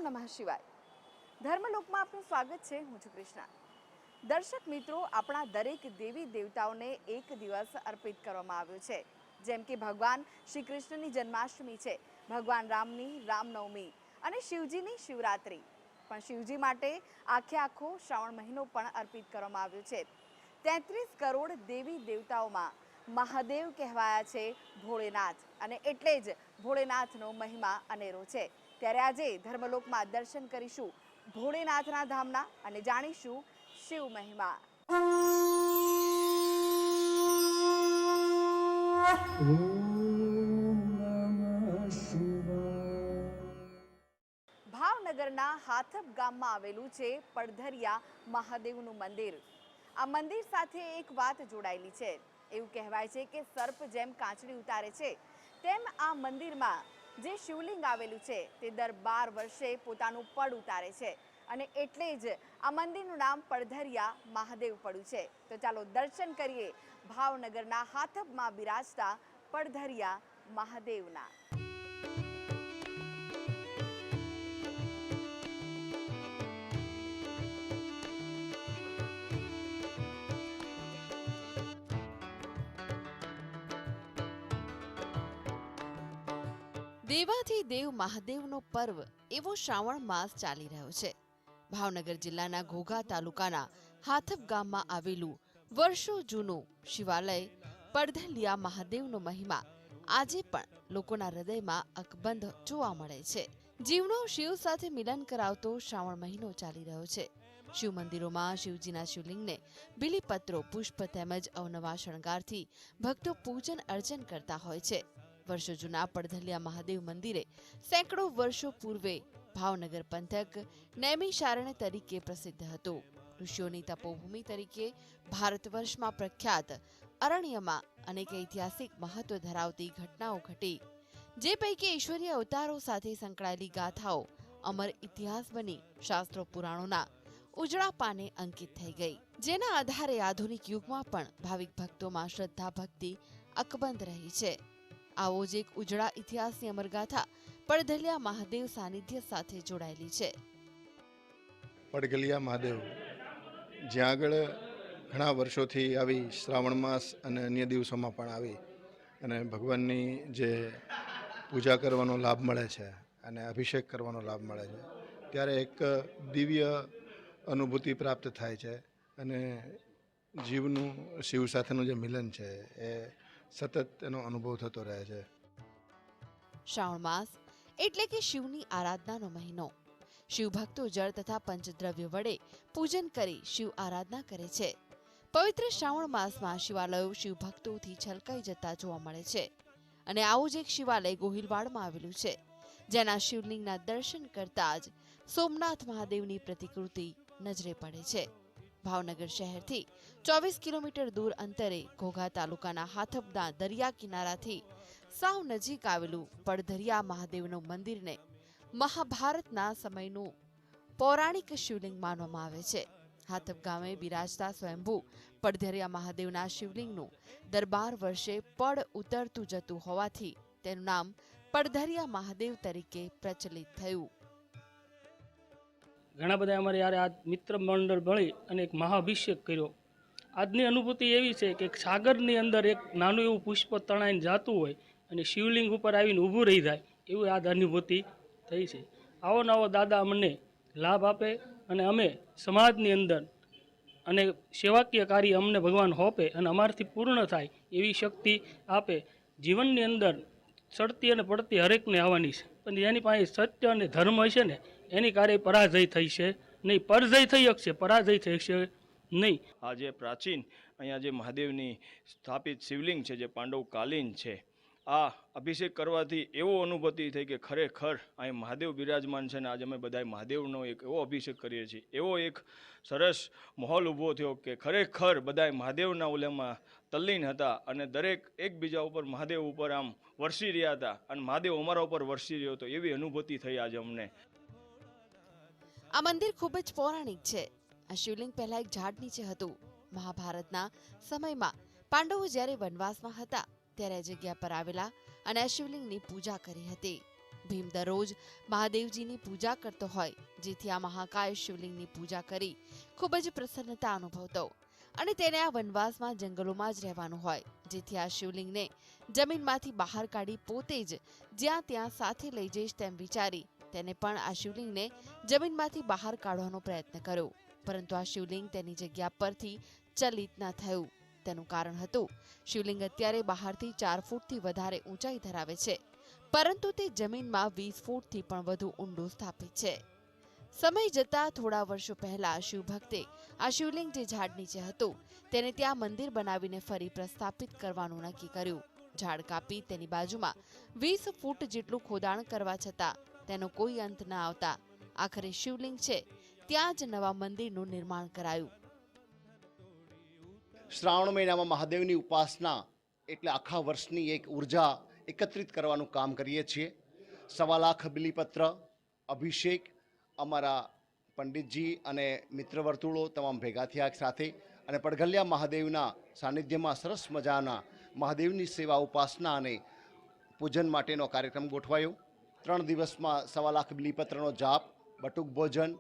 નમઃ શિવાય. ધર્મલોકમાં આપનું સ્વાગત છે. હું છું કૃષ્ણા. દર્શક મિત્રો, આપણા દરેક દેવી દેવતાઓને એક દિવસ અર્પિત કરવામાં આવ્યો છે. જેમ કે ભગવાન શ્રી કૃષ્ણની જન્માષ્ટમી છે, ભગવાન રામની રામનવમી અને શિવજીની શિવરાત્રિ. પણ શિવજી માટે આખો શ્રાવણ મહિનો પણ અર્પિત કરવામાં આવ્યો છે. 33 કરોડ દેવી દેવતાઓમાં મહાદેવ કહેવાયા છે ભોળેનાથ, અને એટલે જ ભોળેનાથનો મહિમા અનેરો છે. ત્યારે આજે ધર્મલોકમાં દર્શન કરીશું ભોળેનાથના ધામના અને જાણીશું શિવ મહિમા. ભાવનગરના હાથપ ગામમાં આવેલું છે પડધરિયા મહાદેવનું મંદિર. આ મંદિર સાથે એક વાત જોડાયેલી છે. એવું કહેવાય છે કે સર્પ જેમ કાંચડી ઉતારે છે, તેમ આ મંદિરમાં જે શિવલિંગ આવેલું છે તે દર 12 વર્ષે પોતાનું પડ ઉતારે છે, અને એટલે જ આ મંદિરનું નામ પડધરિયા મહાદેવ પડ્યું છે. તો ચાલો દર્શન કરીએ ભાવનગરના હાથપમાં બિરાજતા પડધરિયા મહાદેવના. દેવાથી દેવ મહાદેવનો પર્વ એવો શ્રાવણ માસ ચાલી રહ્યો છે. ભાવનગર જિલ્લાના ઘોઘા તાલુકાના હાથપ ગામમાં આવેલું વર્ષો જૂનું શિવાલય પડધલિયા મહાદેવનો મહિમા આજે પણ લોકોના હૃદયમાં અકબંધ જોવા મળે છે. જીવનો શિવ સાથે મિલન કરાવતો શ્રાવણ મહિનો ચાલી રહ્યો છે. શિવ મંદિરોમાં શિવજીના શિવલિંગને બીલીપત્રો, પુષ્પ તેમજ અવનવા શણગારથી ભક્તો પૂજન અર્ચન કરતા હોય છે. વર્ષો જૂના પડધલિયા મહાદેવ મંદિરે સેંકડો વર્ષો પૂર્વે ભાવનગર પંથક નૈમિષારણ્ય તરીકે પ્રસિદ્ધ હતું. ઋષિઓની તપોભૂમિ તરીકે ભારત વર્ષમાં પ્રખ્યાત અરણ્યમાં અનેક ઐતિહાસિક મહત્વ ધરાવતી ઘટનાઓ ઘટી, જે પૈકી ઈશ્વરીય અવતારો સાથે સંકળાયેલી ગાથાઓ અમર ઇતિહાસ બની શાસ્ત્રો પુરાણોના ઉજળા પાને અંકિત થઈ ગઈ, જેના આધારે આધુનિક યુગમાં પણ ભાવિક ભક્તોમાં શ્રદ્ધા ભક્તિ અકબંધ રહી છે. આવો જ એક ઉજળા ઇતિહાસની અમરગાથા પડધલિયા મહાદેવ સાનિધ્ય સાથે જોડાયેલી છે. પડધલિયા મહાદેવ જ્યાં આગળ ઘણા વર્ષોથી આવી શ્રાવણ માસ અને અન્ય દિવસોમાં પણ આવી અને ભગવાનની જે પૂજા કરવાનો લાભ મળે છે અને અભિષેક કરવાનો લાભ મળે છે, ત્યારે એક દિવ્ય અનુભૂતિ પ્રાપ્ત થાય છે અને જીવનું શિવ સાથેનું જે મિલન છે એ સતત એનો અનુભવ થતો રહે છે. શ્રાવણ માસ એટલે કે શિવની આરાધનાનો મહિનો. શિવ ભક્તો જળ તથા પંચદ્રવ્ય વડે પૂજન કરી શિવ આરાધના કરે છે. પવિત્ર શ્રાવણ માસમાં શિવાલયો શિવ ભક્તોથી છલકાઈ જતા જોવા મળે છે. અને આવું જ એક શિવાલય ગોહિલવાડમાં આવેલું છે, જેના શિવલિંગના દર્શન કરતા જ સોમનાથ મહાદેવની પ્રતિકૃતિ નજરે પડે છે. ભાવનગર શહેરથી 24 કિલોમીટર દૂર અંતરે ઘોઘા તાલુકાના હાથપના દરિયા કિનારાથી સાવ નજીક આવેલું પડધરિયા મહાદેવનું મંદિરને મહાભારતના સમયનું પૌરાણિક શિવલિંગ માનવામાં આવે છે. હાથપ ગામે બિરાજતા સ્વયંભૂ પડધરિયા મહાદેવના શિવલિંગનું દર 12 વર્ષે પડ ઉતરતું જતું હોવાથી તેનું નામ પડધરિયા મહાદેવ તરીકે પ્રચલિત થયું. ઘણા બધા અમારે યાર આ મિત્ર મંડળ મળી અને એક મહાઅભિષેક કર્યો. આજની અનુભૂતિ એવી છે કે સાગરની અંદર એક નાનું એવું પુષ્પ તણાઈને જતું હોય અને શિવલિંગ ઉપર આવીને ઊભું રહી જાય, એવું આ અનુભૂતિ થઈ છે. આવો નવો દાદા અમને લાભ આપે અને અમે સમાજની અંદર અને સેવાકીય કાર્ય અમને ભગવાન હોપે અને અમારાથી પૂર્ણ થાય એવી શક્તિ આપે. જીવનની અંદર ચડતી અને પડતી હરેકને આવવાની છે, પણ જેની પાસે સત્ય અને ધર્મ હશે ને એની કાર્ય પરાજય થઈ છે નહીં. પરજય થઈ શકશે, પરાજય થઈ શકશે નહીં. આ જે પ્રાચીન અહીંયા જે મહાદેવની સ્થાપિત શિવલિંગ છે, જે પાંડવકાલીન છે, આ અભિષેક કરવાથી એવો અનુભૂતિ થઈ કે ખરેખર અહીં મહાદેવ બિરાજમાન છે ને આજે અમે બધાય મહાદેવનો એક એવો અભિષેક કરીએ છીએ. એવો એક સરસ માહોલ ઊભો થયો કે ખરેખર બધાય મહાદેવના ઓલામાં તલ્લીન હતા અને દરેક એકબીજા ઉપર મહાદેવ ઉપર આમ વરસી રહ્યા હતા અને મહાદેવ અમારા ઉપર વરસી રહ્યો હતો, એવી અનુભૂતિ થઈ આજે અમને. આ મંદિર ખૂબ જ પૌરાણિક છે. આ શિવલિંગ પહેલા એક ઝાડ નીચે હતું. મહાભારતના સમયમાં પાંડવો જ્યારે વનવાસમાં હતા ત્યારે આ જગ્યા પર આવેલા અને આ શિવલિંગની પૂજા કરી હતી. ભીમ દરરોજ મહાદેવજીની પૂજા કરતો હોય, જેથી આ મહાકાય શિવલિંગની પૂજા કરી ખૂબ જ પ્રસન્નતા અનુભવતો અને તેને આ વનવાસમાં જંગલોમાં જ રહેવાનું હોય, જેથી આ શિવલિંગને જમીનમાંથી બહાર કાઢી પોતે જ જ્યાં ત્યાં સાથે લઈ જઈશ તેમ વિચારી તેને પણ આ શિવલિંગને જમીનમાંથી બહાર કાઢવાનો પ્રયત્ન કર્યો, પરંતુ આ શિવલિંગ તેની જગ્યા પરથી ચલિત ન થયું. તેનું કારણ હતું શિવલિંગ અત્યારે બહારથી 4 ફૂટથી વધારે ઊંચાઈ ધરાવે છે, પરંતુ તે જમીનમાં 20 ફૂટથી પણ વધુ ઊંડું સ્થાપિત છે. સમય જતા થોડા વર્ષો પહેલા શિવભક્તે આ શિવલિંગ જે ઝાડ નીચે હતું તેને ત્યાં મંદિર બનાવીને ફરી પ્રસ્થાપિત કરવાનું નક્કી કર્યું. ઝાડ કાપી તેની બાજુમાં 20 ફૂટ જેટલું ખોદાણ કરવા છતાં તેનો કોઈ અંત ન આવતા આખરે શિવલિંગ છે ત્યાં જ નવા મંદિરનું નિર્માણ કરાયું. શ્રાવણ મહિનામાં મહાદેવની ઉપાસના એટલે આખા વર્ષની એક ઉર્જા એકત્રિત કરવાનું કામ કરીએ છીએ. 1.25 લાખ બિલીપત્ર, અભિષેક, અમારા પંડિતજી અને મિત્ર વર્તુળો તમામ ભેગા થયા સાથે અને પડઘલિયા મહાદેવના સાનિધ્યમાં સરસ મજાના મહાદેવની સેવા, ઉપાસના અને પૂજન માટેનો કાર્યક્રમ ગોઠવાયો. 3 દિવસમાં 1.25 લાખ બિલીપત્રનો જાપ, બટુક ભોજન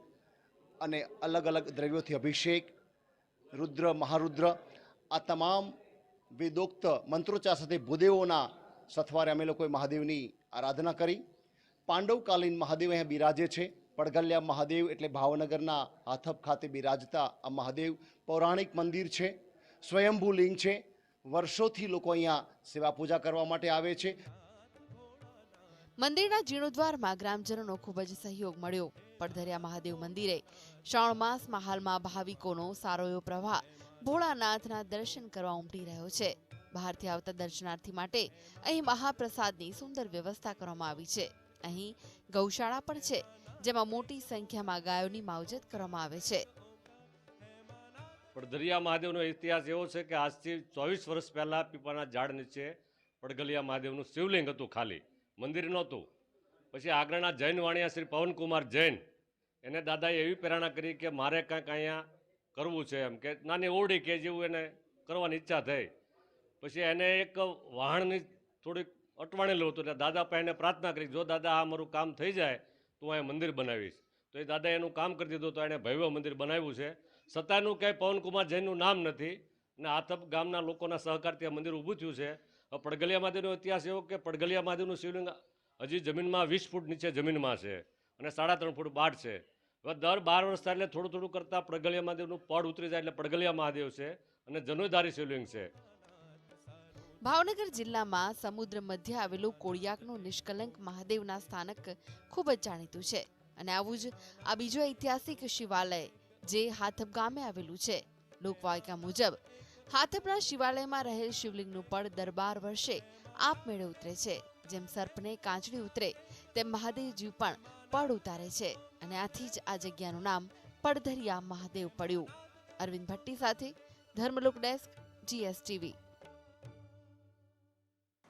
અને અલગ અલગ દ્રવ્યોથી અભિષેક, રુદ્ર, મહારુદ્ર, આ તમામ વેદોક્ત મંત્રોચ્ચાર સાથે ભૂદેવોના સથવારે અમે લોકોએ મહાદેવની આરાધના કરી. પાંડવકાલીન મહાદેવ અહીંયા બિરાજે છે. પડઘલિયા મહાદેવ એટલે ભાવનગરના હાથપ ખાતે બિરાજતા આ મહાદેવ પૌરાણિક મંદિર છે, સ્વયંભૂ લિંગ છે. વર્ષોથી લોકો અહીંયા સેવા પૂજા કરવા માટે આવે છે. મંદિરના જીર્ણોદ્વારમાં ગ્રામજનોનો ખૂબ જ સહયોગ મળ્યો. પડધરિયા મહાદેવ મંદિરે શ્રાવણ માસમાં હાલમાં ભાવિકોનો સારો એવો પ્રવાહ ભોળાનાથના દર્શન કરવા ઉમટી રહ્યો છે. બહારથી આવતા દર્શનાર્થી માટે અહીં મહાપ્રસાદની સુંદર વ્યવસ્થા કરવામાં આવી છે. અહીં ગૌશાળા પણ છે, જેમાં મોટી સંખ્યામાં ગાયોની માવજત કરવામાં આવે છે. પડધરિયા મહાદેવનો ઇતિહાસ એવો છે કે આજથી 24 વર્ષ પહેલાં પીપાના ઝાડ નીચે પડઘલિયા મહાદેવનું શિવલિંગ હતું, ખાલી મંદિર નહોતું. પછી આગળના જૈન વાણિયા શ્રી પવનકુમાર જૈન, એને દાદાએ એવી પ્રેરણા કરી કે મારે કાંઈક અહીંયા કરવું છે, એમ કે નાની ઓરડી કે જેવું એને કરવાની ઈચ્છા થઈ. પછી એને એક વાહણની થોડીક અટવાણેલું હતું, એટલે દાદા પાસે એને પ્રાર્થના કરી, જો દાદા આ મારું કામ થઈ જાય તો અહીંયા મંદિર બનાવીશ. તો એ દાદાએ એનું કામ કરી દીધું, તો એણે ભવ્ય મંદિર બનાવ્યું છે. સત્તાનું ક્યાંય પવનકુમાર જૈનનું નામ નથી અને આથપ ગામના લોકોના સહકારથી આ મંદિર ઊભું થયું છે. પડઘલિયા મહાદેવનો ઇતિહાસ એવો કે પડઘલિયા મહાદેવનું શિવલિંગ હજી જમીનમાં 20 ફૂટ નીચે જમીનમાં છે અને 3.5 ફૂટ બાટ છે. હવે દર 12 વર્ષ થાય એટલે થોડું થોડું કરતાં પડઘલિયા મહાદેવનું પડ ઉતરી જાય એટલે પડઘલિયા મહાદેવ છે અને જનોયધારી શિવલિંગ છે. ભાવનગર જિલ્લામાં સમુદ્ર મધ્ય આવેલું કોળિયાકનું નિષ્કલંક મહાદેવના સ્થાનક ખૂબ જ જાણીતું છે અને આવું જ આ બીજો ઐતિહાસિક શિવાલય જે હાથપ ગામે આવેલું છે. લોકવાયકા મુજબ હાથપના શિવાલયમાં રહેલ શિવલિંગનું પડ દર 12 વર્ષે આપમેળે ઉતરે છે. જેમ સર્પને કાંચડી ઉતરે તેમ મહાદેવજી પણ પડ ઉતારે છે અને આથી જ આ જગ્યાનું નામ પડધરિયા મહાદેવ પડ્યું. અરવિંદ ભટ્ટી સાથે ધર્મલોક ડેસ્ક, GSTV.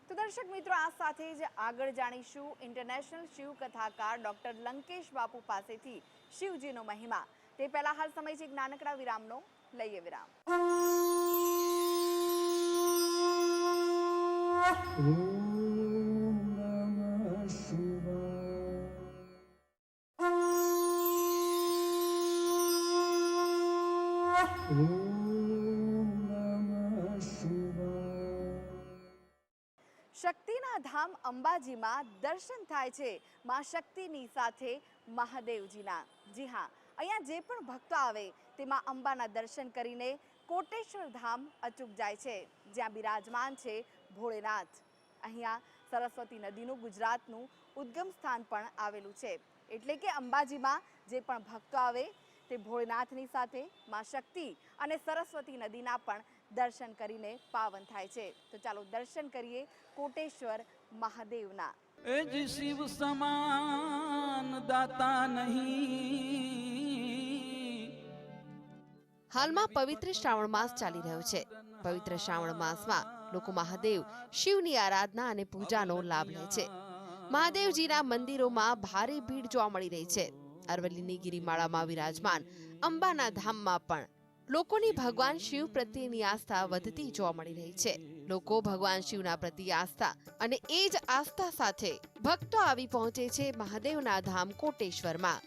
તો દર્શક મિત્રો, આ સાથે જ આગળ જાણીશું ઇન્ટરનેશનલ શિવ કથાકાર ડોક્ટર લંકેશ બાપુ પાસેથી શિવજીનો મહિમા. તે પહેલા હાલ સમય છે એક નાનકડા વિરામનો. લઈએ વિરામ. શક્તિના ધામ અંબાજીમાં દર્શન થાય છે માં શક્તિની સાથે મહાદેવજીના. જી હા, અહીંયા જે પણ ભક્તો આવે તેમાં અંબાના દર્શન કરીને કોટેશ્વર ધામ અચૂક જાય છે, જ્યાં બિરાજમાન છે ભોળેનાથ. અહીંયા સરસ્વતી નદીનું ગુજરાતનું ઉદ્ગમ સ્થાન પણ આવેલું છે, એટલે કે અંબાજીમાં જે પણ ભક્તો આવે તે ભોળેનાથની સાથે માં શક્તિ અને સરસ્વતી નદીના પણ દર્શન કરીને પાવન થાય છે. તો ચાલો દર્શન કરીએ કોટેશ્વર મહાદેવના. શિવ સમાન દાતા નહીં. હાલમાં પવિત્ર શ્રાવણ માસ ચાલી રહ્યો છે. પવિત્ર શ્રાવણ માસમાં લોકો મહાદેવ શિવની આરાધના અને પૂજાનો લાભ લે છે. મહાદેવજીના મંદિરોમાં ભારે ભીડ જોવા મળી રહી છે. અરવલ્લીની ગિરિમાળામાં વિરાજમાન અંબાના ધામમાં પણ લોકોની ભગવાન શિવ પ્રત્યેની આસ્થા વધતી જોવા મળી રહી છે. લોકો ભગવાન શિવના પ્રતિ આસ્થા અને એ જ આસ્થા સાથે ભક્તો આવી પહોંચે છે મહાદેવના ધામ કોટેશ્વરમાં.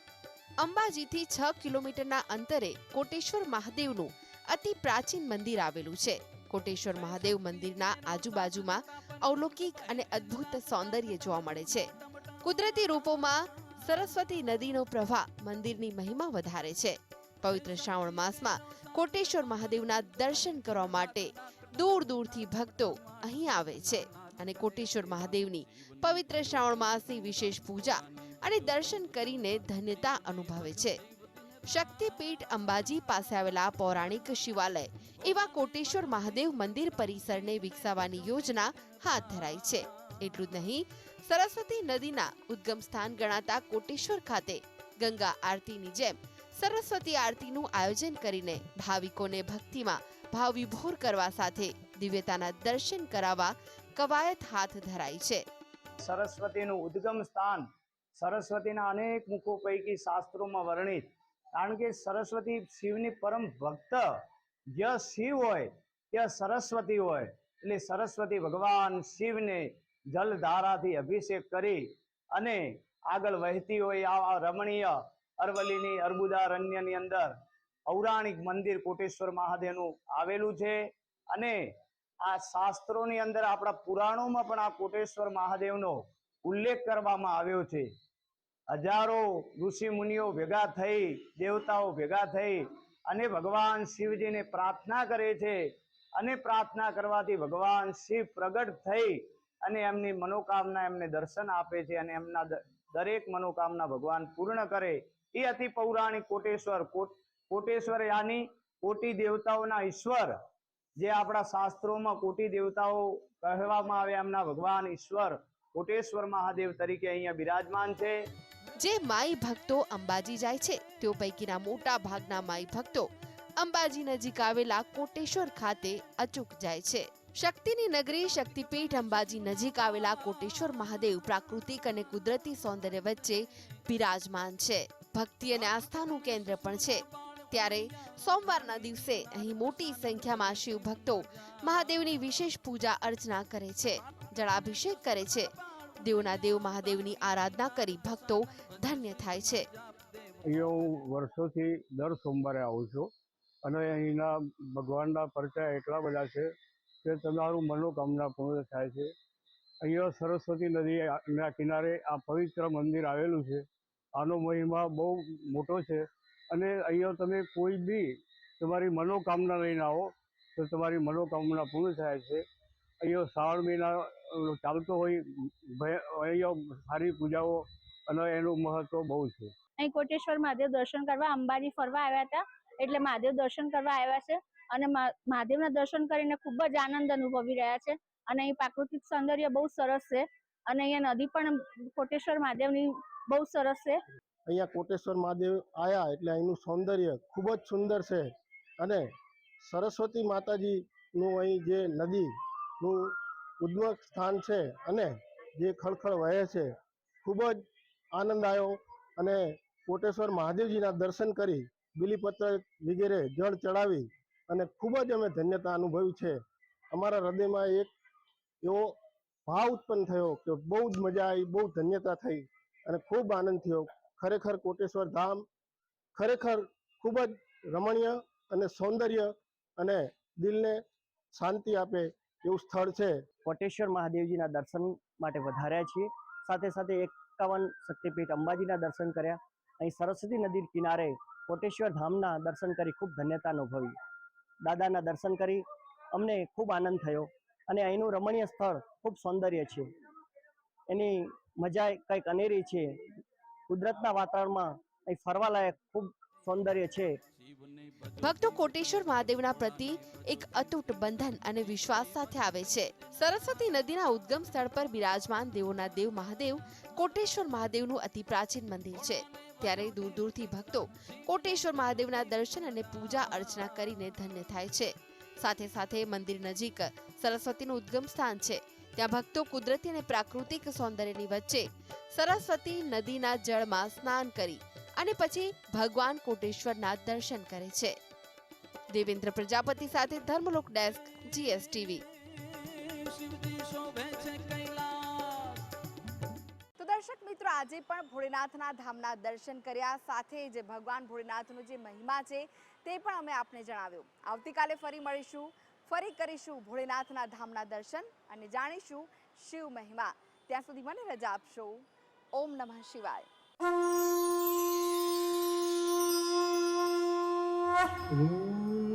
અંબાજીથી 6 કિલોમીટરના અંતરે કોટેશ્વર મહાદેવનું અતિ પ્રાચીન મંદિર આવેલું છે. કોટેશ્વર મહાદેવ મંદિરના આજુબાજુમાં અલૌકિક અને અદ્ભુત સૌંદર્ય જોવા મળે છે. કુદરતી રૂપોમાં સરસ્વતી નદીનો પ્રવાહ મંદિરની મહિમા વધારે છે. પવિત્ર શ્રાવણ માસમાં કોટેશ્વર મહાદેવના દર્શન કરવા માટે દૂર દૂરથી ભક્તો અહીં આવે છે અને કોટેશ્વર મહાદેવની પવિત્ર શ્રાવણ માસની વિશેષ પૂજા અને દર્શન કરીને ધન્યતા અનુભવે છે. શક્તિપીઠ અંબાજી પાસે આવેલા પૌરાણિક શિવાલય એવા કોટેશ્વર મહાદેવ મંદિર પરિસરને વિકસાવવાની યોજના હાથ ધરાઈ છે. એટલું જ નહીં, સરસ્વતી નદીના ઉદ્ગમ સ્થાન ગણાતા કોટેશ્વર ખાતે ગંગા આરતીની જેમ સરસ્વતી આરતીનું આયોજન કરીને ભાવિકોને ભક્તિમાં ભાવ વિભોર કરવા સાથે દિવ્યતાના દર્શન કરાવવા કવાયત હાથ ધરાઈ છે. સરસ્વતીનું ઉદ્ગમ સ્થાન સરસ્વતીના અનેક મુખો પૈકી શાસ્ત્રોમાં વર્ણિત, કારણ કે સરસ્વતી શિવની પરમ ભક્ત. જ્યાં શિવ હોય ત્યાં સરસ્વતી હોય, એટલે સરસ્વતી ભગવાન શિવને જલધારાથી અભિષેક કરી અને આગળ વહેતી હોય આ રમણીય અરવલ્લીની અર્બુદારણ્યની અંદર પૌરાણિક મંદિર કોટેશ્વર મહાદેવનું આવેલું છે. અને આ શાસ્ત્રોની અંદર આપણા પુરાણોમાં પણ આ કોટેશ્વર મહાદેવનો ઉલ્લેખ કરવામાં આવ્યો છે. હજારો ઋષિ મુનિઓ ભેગા થઈ, દેવતાઓ ભેગા થઈ અને ભગવાન શિવજીને પ્રાર્થના કરે છે. અને પ્રાર્થના કરવાથી ભગવાન શિવ પ્રગટ થઈ અને એમની મનોકામના એમને દર્શન આપે છે અને એમના દરેક મનોકામના ભગવાન પૂર્ણ કરે. એ અતિ પૌરાણિક કોટેશ્વર યાની કોટી દેવતાઓના ઈશ્વર, જે આપણા શાસ્ત્રોમાં કોટી દેવતાઓ કહેવામાં આવે એમના ભગવાન ઈશ્વર કોટેશ્વર મહાદેવ તરીકે અહીંયા બિરાજમાન છે. જે માઈ ભક્તો અંબાજી જાય છે તેઓ પૈકીના મોટા ભાગના માઈ ભક્તો અંબાજી નજીક આવેલા કોટેશ્વર ખાતે અચૂક જાય છે. શક્તિની નગરી શક્તિપીઠ અંબાજી નજીક આવેલા કોટેશ્વર મહાદેવ પ્રાકૃતિક અને કુદરતી સૌંદર્ય વચ્ચે બિરાજમાન છે. ભક્તિ અને આસ્થાનું કેન્દ્ર પણ છે. ત્યારે સોમવારના દિવસે અહીં મોટી સંખ્યામાં શિવ ભક્તો મહાદેવની વિશેષ પૂજા અર્ચના કરે છે, જળાભિષેક કરે છે. દેવના દેવ મહાદેવની આરાધના કરી ભક્તો ધન્ય થાય છે. અહીંયા હું વર્ષોથી દર સોમવારે આવું છું અને અહીંના ભગવાનના પરચા એટલા બધા છે કે તમારું મનોકામના પૂર્ણ થાય છે. અહીંયા સરસ્વતી નદીના કિનારે આ પવિત્ર મંદિર આવેલું છે. આનો મહિમા બહુ મોટો છે અને અહીંયા તમે કોઈ બી તમારી મનોકામના લઈને આવો તો તમારી મનોકામના પૂર્ણ થાય છે. અહીંયા શ્રાવણ મહિના ચાલતો હોય, અહીંયા સારી પૂજાઓ અને એનું મહત્વ બહુ છે. અહીં કોટેશ્વર મહાદેવ દર્શન કરવા અંબાજી ફરવા આવ્યા હતા, એટલે મહાદેવ દર્શન કરવા આવ્યા છે અને મહાદેવના દર્શન કરીને ખૂબ જ આનંદ અનુભવી રહ્યા છે. અને અહીં પ્રાકૃતિક સૌંદર્ય બહુ સરસ છે અને અહીંયા નદી પણ કોટેશ્વર મહાદેવની બહુ સરસ છે. અહીંયા કોટેશ્વર મહાદેવ આવ્યા એટલે અહીંનું સૌંદર્ય ખૂબ જ સુંદર છે અને સરસ્વતી માતાજીનું અહીં જે નદીનું ઉદ્ગમ સ્થાન છે અને જે ખળખળ વહે છે, ખૂબ જ આનંદ આવ્યો. અને કોટેશ્વર મહાદેવજીના દર્શન કરી બીલીપત્ર વગેરે જળ ચડાવી અને ખૂબ જ અમે ધન્યતા અનુભવી છે. અમારા હૃદયમાં એક એવો ભાવ ઉત્પન્ન થયો કે બહુ જ મજા આવી, બહુ ધન્યતા થઈ અને ખૂબ આનંદ થયો. ખરેખર કોટેશ્વર ધામ ખરેખર ખૂબ જ રમણીય અને સૌંદર્ય અને દિલને શાંતિ આપે એવું સ્થળ છે. કોટેશ્વર મહાદેવજીના દર્શન માટે વધાર્યા છીએ. સાથે સાથે 51 શક્તિપીઠ અંબાજીના દર્શન કર્યા. અહીં સરસ્વતી નદી કિનારે કોટેશ્વર ધામના દર્શન કરી ખૂબ ધન્યતા અનુભવી. દાદાના દર્શન કરી અમને ખૂબ આનંદ થયો અને અહીંનું રમણીય સ્થળ ખૂબ સૌંદર્ય છે. એની મજા કંઈક અનેરી છે. કુદરતના વાતાવરણમાં અહીં ફરવાલાયક ખૂબ સૌંદર્ય છે. ભક્તો કોટેશ્વર મહાદેવના પ્રતિ એક અતૂટ બંધન અને વિશ્વાસ સાથે આવે છે. સરસ્વતી નદીના ઉદ્ગમ સ્થળ પર બિરાજમાન દેવોના દેવ મહાદેવ કોટેશ્વર મહાદેવનું અતિ પ્રાચીન મંદિર છે. ત્યારે દૂર દૂરથી ભક્તો કોટેશ્વર મહાદેવના દર્શન અને પૂજા અર્ચના કરીને ધન્ય થાય છે. સાથે સાથે મંદિર નજીક સરસ્વતીનું ઉદ્ગમ સ્થાન છે. ત્યાં ભક્તો કુદરતી અને પ્રાકૃતિક સૌંદર્યની વચ્ચે સરસ્વતી નદીના જળમાં સ્નાન કરી અને પછી ભગવાન કોટેશ્વરના દર્શન કરે છે. દેવેન્દ્ર પ્રજાપતિ સાથે ધર્મલોક ડેસ્ક, GSTV. શિવજી શોભે છે કૈલાસ. તો દર્શક મિત્રો, આજે પણ ભોળેનાથના ધામના દર્શન કર્યા, સાથે જે ભગવાન ભોળેનાથનો જે મહિમા છે તે પણ અમે આપને જણાવ્યો. આવતીકાલે ફરી મળીશું, ફરી કરીશું ભોળેનાથના ધામના દર્શન અને જાણીશું શિવ મહિમા. ત્યાં સુધી મને રજા આપશો. ઓમ નમઃ શિવાય. ઓમ